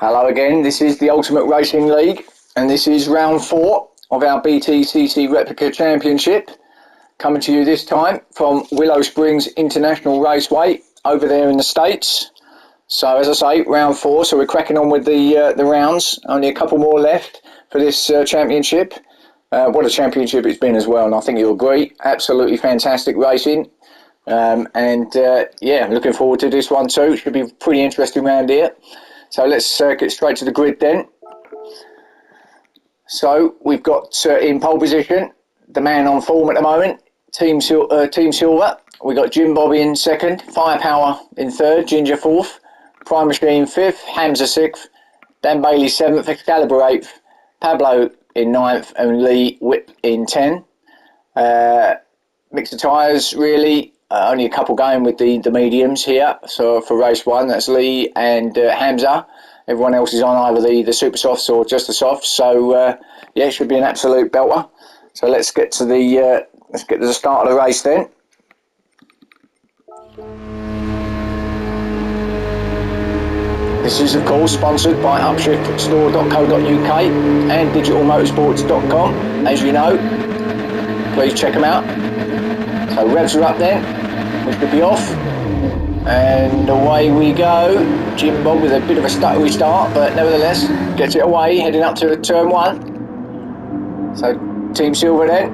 Hello again, this is the Ultimate Racing League and this is round 4 of our BTCC Replica Championship, coming to you this time from Willow Springs International Raceway over there in the States. So as I say, round 4, so we're cracking on with the rounds, only a couple more left for this championship. What a championship it's been as well, and I think you'll agree, absolutely fantastic racing. Yeah, looking forward to this one too, should be pretty interesting round here. So let's get straight to the grid then. So we've got in pole position, the man on form at the moment, Team Silver. We've got Jim Bob in second, Firepower in third, Ginger fourth, Prime Machine fifth, Hamza sixth, Dan Bailey seventh, Excalibur eighth, Pablo in ninth, and Lee Whip in 10. Mix of tyres really. Only a couple going with the mediums here. So for race 1, that's Lee and Hamza. Everyone else is on either the super softs or just the softs. So yeah, it should be an absolute belter. So let's get to the start of the race then. This is of course sponsored by upshiftstore.co.uk and digitalmotorsports.com. As you know, please check them out. So revs are up then, we should be off, and away we go. Jim Bob with a bit of a stuttery start, but nevertheless gets it away, heading up to turn 1. So Team Silver then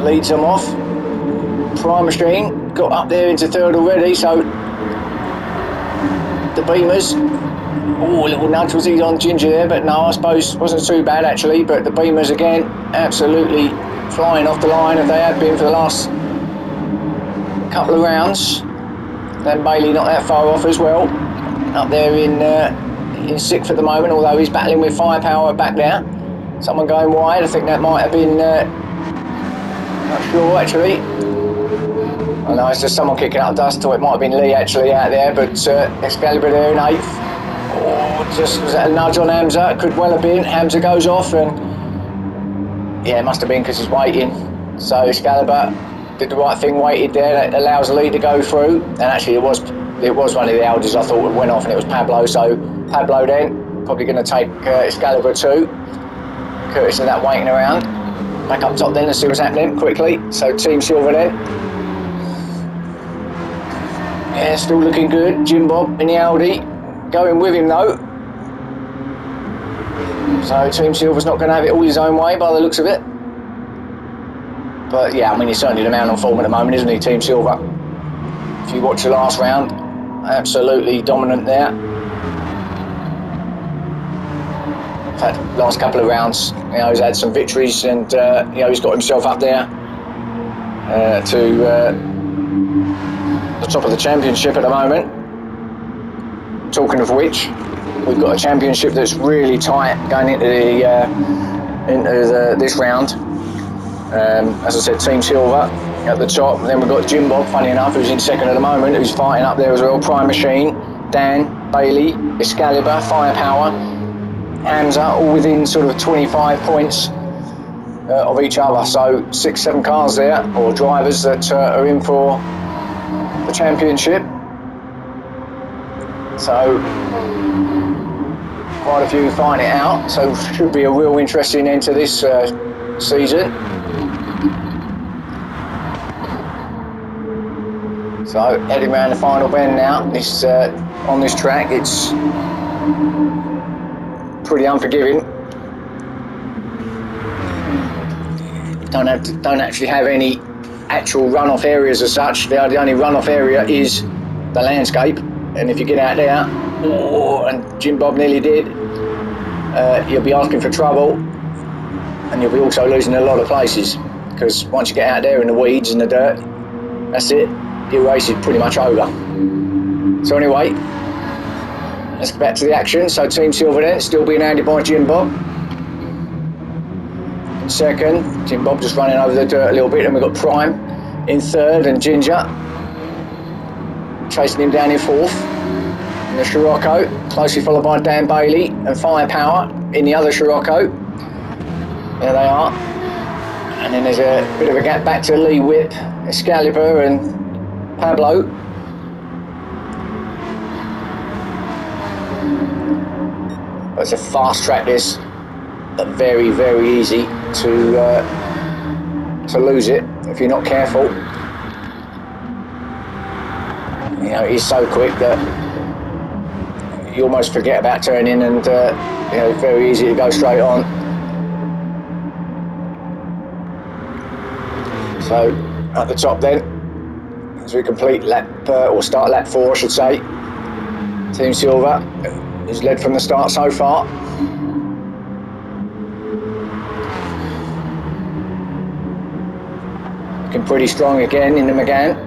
leads them off. Prime Machine got up there into third already, so the Beamers, oh, a little nudge was he on Ginger there, but no, I suppose wasn't too bad actually. But the Beamers again, absolutely flying off the line, as they have been for the last couple of rounds. Then Bailey not that far off as well, up there in 6th at the moment, although he's battling with Firepower back there. Someone going wide, I think that might have been, not sure actually. I know it's just someone kicking up dust, or it might have been Lee actually out there, but Excalibur there in 8th. Oh, just was that a nudge on Hamza? Could well have been. Hamza goes off, and yeah, it must have been because he's waiting. So Excalibur did the right thing, waited there. That allows Lee to go through. And actually, it was one of the Audis I thought went off, and it was Pablo. So Pablo then probably going to take Excalibur too. Curtis and that waiting around. Back up top then, let's see what's happening quickly. So Team Silver then. Yeah, still looking good. Jim Bob in the Audi. Going with him though. So Team Silver's not going to have it all his own way by the looks of it. But yeah, I mean, he's certainly the man on form at the moment, isn't he, Team Silver? If you watch the last round, absolutely dominant there. In fact, last couple of rounds, you know, he's had some victories, and you know, he's got himself up there to the top of the championship at the moment. Talking of which, we've got a championship that's really tight going into this round. As I said, Team Silver at the top, and then we've got Jim Bob, funny enough, who's in second at the moment, who's fighting up there as well. Prime Machine, Dan, Bailey, Excalibur, Firepower, Hamza, all within sort of 25 points of each other. So 6-7 cars there, or drivers that are in for the championship. So quite a few fighting it out, so should be a real interesting end to this season. So heading around the final bend now. This on this track, it's pretty unforgiving. Don't actually have any actual runoff areas as such. The only runoff area is the landscape, and if you get out there, oh, and Jim Bob nearly did, you'll be asking for trouble, and you'll be also losing a lot of places, because once you get out there in the weeds and the dirt, that's it, your race is pretty much over. So anyway, let's get back to the action. So Team Silver then, still being handed by Jim Bob. In second, Jim Bob just running over the dirt a little bit, and we've got Prime in third, and Ginger chasing him down in fourth. In the Scirocco, closely followed by Dan Bailey and Firepower in the other Scirocco. There they are. And then there's a bit of a gap back to Lee Whip, Excalibur and Pablo. It's a fast track this, but very, very easy to lose it if you're not careful. You know, it's so quick that you almost forget about turning, and you know, very easy to go straight on. So at the top then, as we complete lap, or start lap 4 I should say, Team Silver is led from the start so far. Looking pretty strong again in the McGann.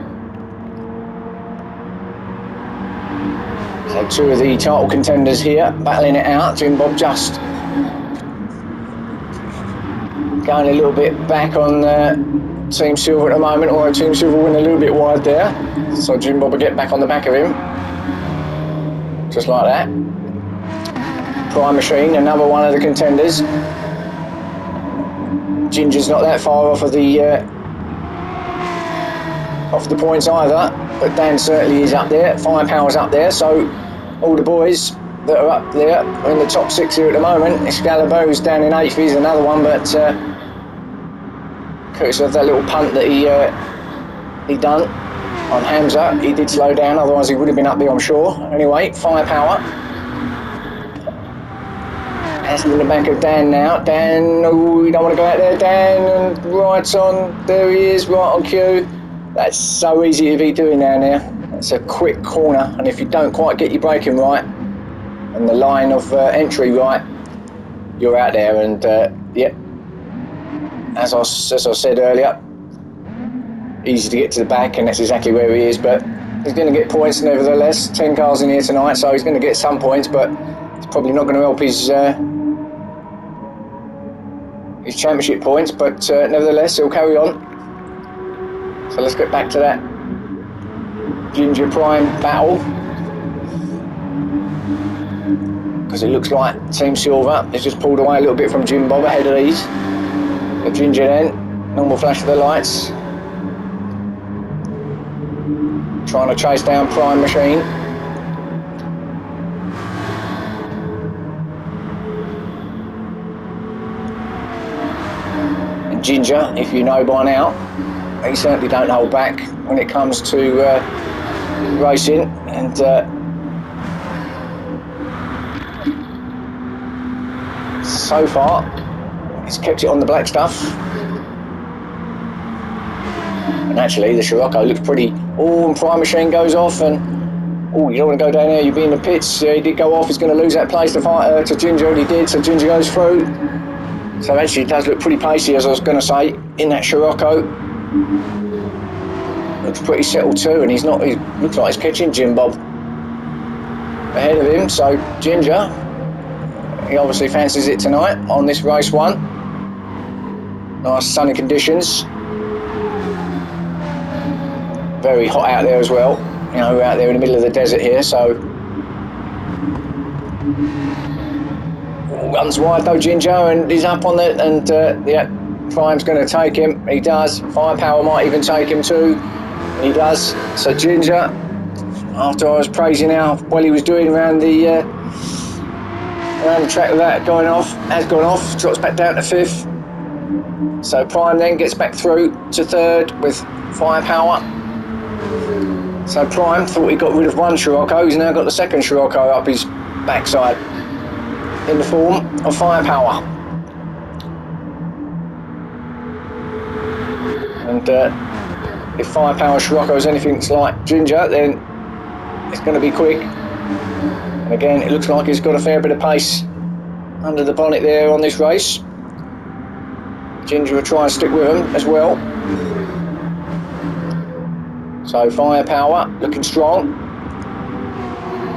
So 2 of the title contenders here battling it out. Jim Bob just going a little bit back on Team Silver at the moment, although Team Silver went a little bit wide there. So Jim Bob will get back on the back of him. Just like that. Prime Machine, another one of the contenders. Ginger's not that far off of the points either, but Dan certainly is up there. Firepower's up there, so all the boys that are up there are in the top 6 here at the moment. Excalibur, who's down in 8th, is another one, but courtesy of that little punt that he done on Hamza, he did slow down, otherwise he would have been up there, I'm sure. Anyway, Firepower. That's in the back of Dan now. Dan, oh, you don't want to go out there, Dan, and right on, there he is, right on cue. That's so easy to be doing down there. It's a quick corner, and if you don't quite get your braking right and the line of entry right, you're out there. And yeah, as I said earlier, easy to get to the back, and that's exactly where he is. But he's going to get points nevertheless. 10 cars in here tonight, so he's going to get some points, but it's probably not going to help his championship points. But nevertheless, he'll carry on. So let's get back to that Ginger Prime battle, because it looks like Team Silver has just pulled away a little bit from Jim Bob ahead of these. The Ginger then, normal flash of the lights, trying to chase down Prime Machine. And Ginger, if you know by now, he certainly don't hold back when it comes to racing, and so far he's kept it on the black stuff. And actually the Scirocco looks pretty. Oh, and Prime Machine goes off, and oh, you don't want to go down there, you'll be in the pits. Yeah, he did go off, he's going to lose that place to fight to Ginger, and he did, so Ginger goes through. So actually it does look pretty pacey, as I was going to say, in that Scirocco. Looks pretty settled too, and he looks like he's catching Jim Bob ahead of him. So Ginger, he obviously fancies it tonight on this race 1. Nice sunny conditions, very hot out there as well, you know, we're out there in the middle of the desert here. So runs wide though Ginger, and he's up on it, and yeah, Prime's going to take him. He does. Firepower might even take him too. He does. So Ginger, after I was praising how well he was doing around the track with that going off, has gone off, drops back down to 5th. So Prime then gets back through to 3rd with Firepower. So Prime thought he got rid of one Scirocco, he's now got the second Scirocco up his backside in the form of Firepower. And if Firepower Scirocco is anything like Ginger, then it's going to be quick. And again, it looks like he's got a fair bit of pace under the bonnet there on this race. Ginger will try and stick with him as well. So Firepower looking strong.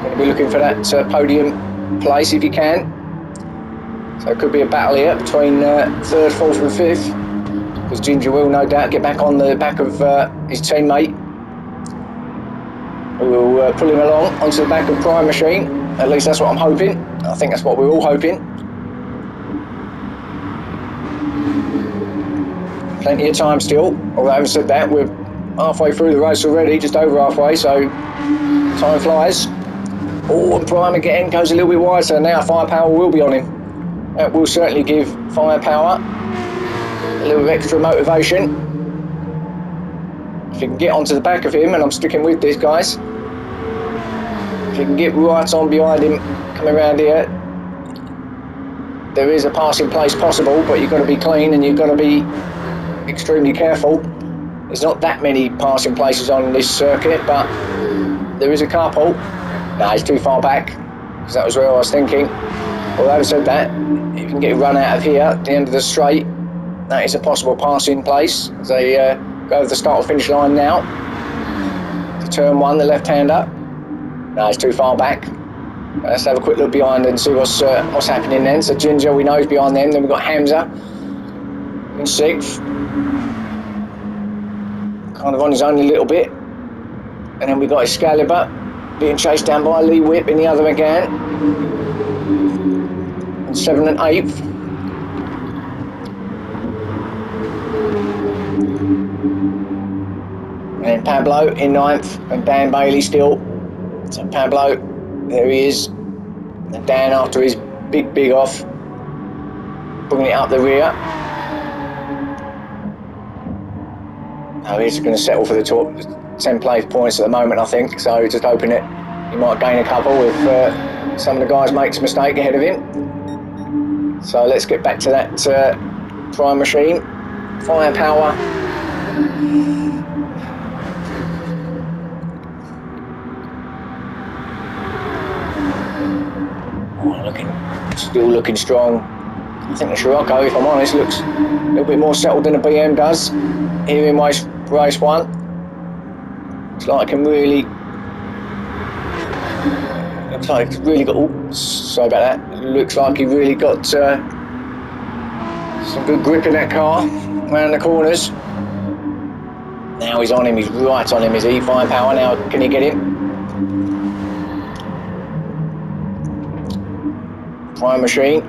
Going to be looking for that podium place if you can. So it could be a battle here between 3rd, 4th and 5th. Because Ginger will no doubt get back on the back of his teammate, who will pull him along onto the back of Prime Machine. At least that's what I'm hoping. I think that's what we're all hoping. Plenty of time still, although having said that, we're halfway through the race already, just over halfway, so time flies. Oh, and Prime again goes a little bit wide, so now Firepower will be on him. That will certainly give Firepower a little extra motivation. If you can get onto the back of him, and I'm sticking with this, guys. If you can get right on behind him, coming around here, there is a passing place possible, but you've got to be clean and you've got to be extremely careful. There's not that many passing places on this circuit, but there is a couple. No, he's too far back, because that was where I was thinking. Although having said that, if you can get a run out of here at the end of the straight, that is a possible passing place. As they go to the start or finish line now. To turn one, the left-hander. No, he's too far back. Let's have a quick look behind and see what's happening then. So Ginger, we know, is behind them. Then we've got Hamza in 6th. Kind of on his own a little bit. And then we've got Excalibur being chased down by Lee Whip in the other again. And 7th and 8th. And then Pablo in 9th, and Dan Bailey still. So Pablo, there he is. And Dan after his big off, bringing it up the rear. Now he's going to settle for the top 10 place points at the moment, I think. So just hoping that he might gain a couple if some of the guys makes a mistake ahead of him. So let's get back to that Prime machine. Firepower. Still looking strong. I think the Scirocco, if I'm honest, looks a little bit more settled than the BM does here in race 1. Looks like it really got. Oh, sorry about that. Looks like he really got some good grip in that car around the corners. Now he's on him. He's right on him. Is he? Firepower now. Can he get him? Prime machine,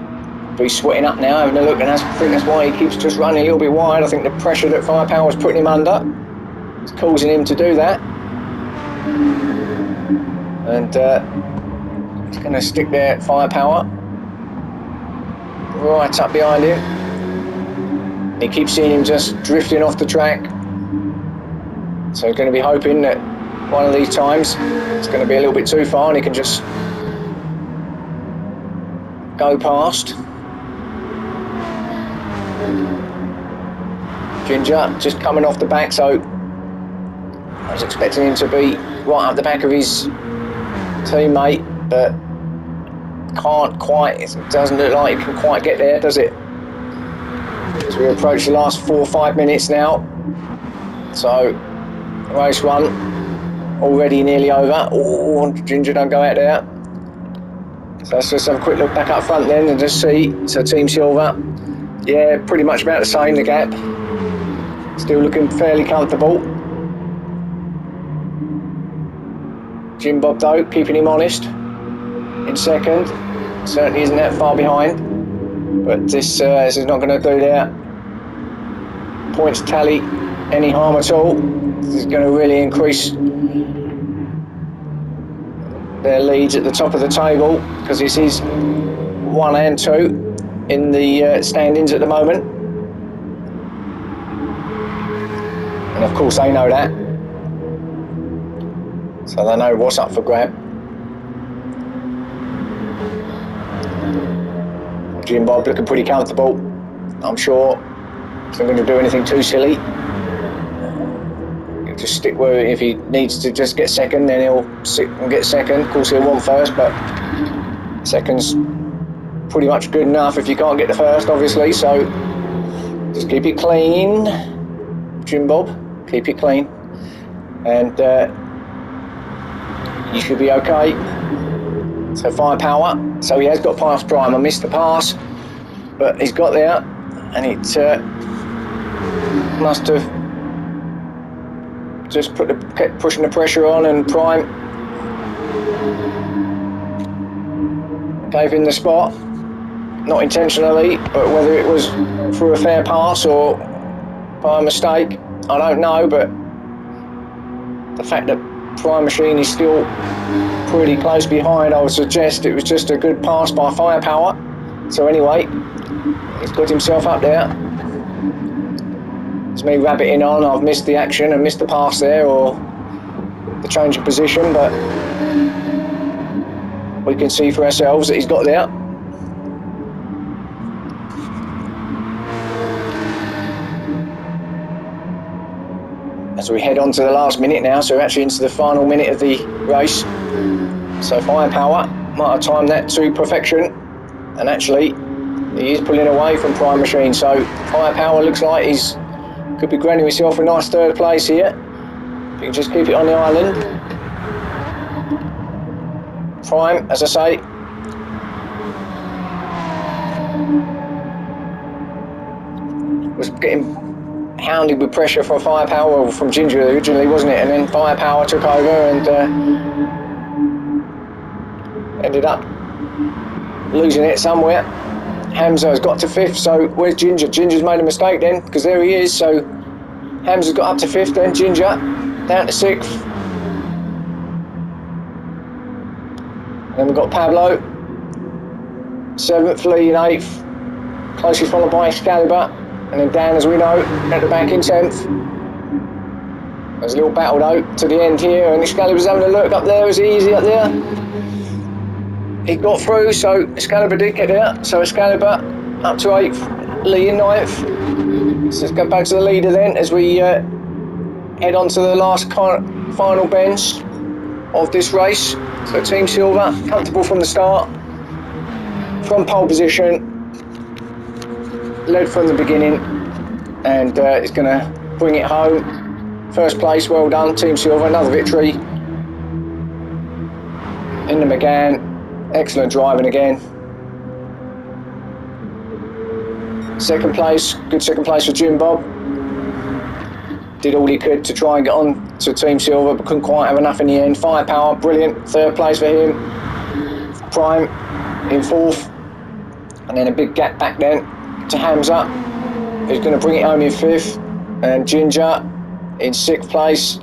be sweating up now, having a look, and I think that's why he keeps just running a little bit wide. I think the pressure that Firepower is putting him under is causing him to do that. And he's going to stick there at Firepower, right up behind him. He keeps seeing him just drifting off the track. So he's going to be hoping that one of these times it's going to be a little bit too far and he can just go past. Ginger just coming off the back, so I was expecting him to be right up the back of his teammate, but can't quite. It doesn't look like he can quite get there, does it? As we approach the last 4 or 5 minutes now, so race 1 already nearly over. Oh, Ginger, don't go out there. So let's just have a quick look back up front then and just see. So Team Silver, yeah, pretty much about the same, the gap. Still looking fairly comfortable. Jim Bob though, keeping him honest. In 2nd, certainly isn't that far behind. But this is not going to do their points tally any harm at all. This is going to really increase their leads at the top of the table, because this is 1 and 2 in the standings at the moment, and of course they know that, so they know what's up for grab. Jim Bob looking pretty comfortable, I'm sure. He's not going to do anything too silly. Just stick where, if he needs to just get 2nd, then he'll sit and get 2nd. Of course he'll want 1st, but 2nd's pretty much good enough if you can't get the 1st, obviously. So just keep it clean, Jim Bob. Keep it clean, and you should be okay. So Firepower. So he has got past Prime. I missed the pass, but he's got there, and it must have just kept pushing the pressure on, and Prime gave him the spot, not intentionally, but whether it was through a fair pass or by mistake, I don't know. But the fact that Prime Machine is still pretty close behind. I would suggest it was just a good pass by Firepower. So anyway, he's got himself up there. It's me rabbiting on. I've missed the action and missed the pass there, or the change of position, but we can see for ourselves that he's got there. As we head on to the last minute now, so we're actually into the final minute of the race. So Firepower might have timed that to perfection, and actually he is pulling away from Prime Machine. So Firepower looks like he's could be granting himself a nice third place here. If you can just keep it on the island. Prime, as I say, was getting hounded with pressure from Firepower, from Ginger originally, wasn't it? And then Firepower took over and ended up losing it somewhere. Hamza's got to 5th, so where's Ginger? Ginger's made a mistake then, because there he is. So Hamza's got up to 5th, then Ginger down to 6th. And then we've got Pablo, 7th, Lee in 8th, closely followed by Excalibur, and then Dan, as we know, at the back in 10th. There's a little battle though to the end here, and Excalibur's having a look up there. Is it easy up there? He got through, so Excalibur did get there. So Excalibur up to 8th, Lee in 9th. So let's go back to the leader then as we head on to the last final bends of this race. So Team Silver, comfortable from the start, from pole position, led from the beginning, and it's going to bring it home. First place, well done, Team Silver, another victory in the McGann. Excellent driving again. Second place, good second place for Jim Bob. Did all he could to try and get on to Team Silver, but couldn't quite have enough in the end. Firepower, brilliant. Third place for him. Prime in 4th. And then a big gap back then to Hamza, who's going to bring it home in 5th. And Ginger in 6th place.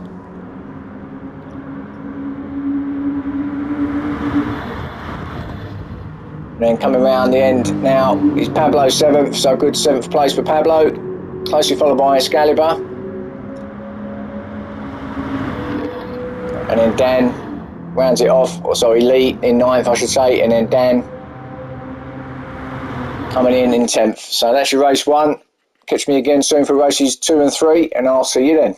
And then coming around the end now is Pablo 7th, so good 7th place for Pablo, closely followed by Excalibur. And then Dan rounds it off, or sorry, Lee in 9th I should say, and then Dan coming in 10th. So that's your race 1. Catch me again soon for races 2 and 3, and I'll see you then.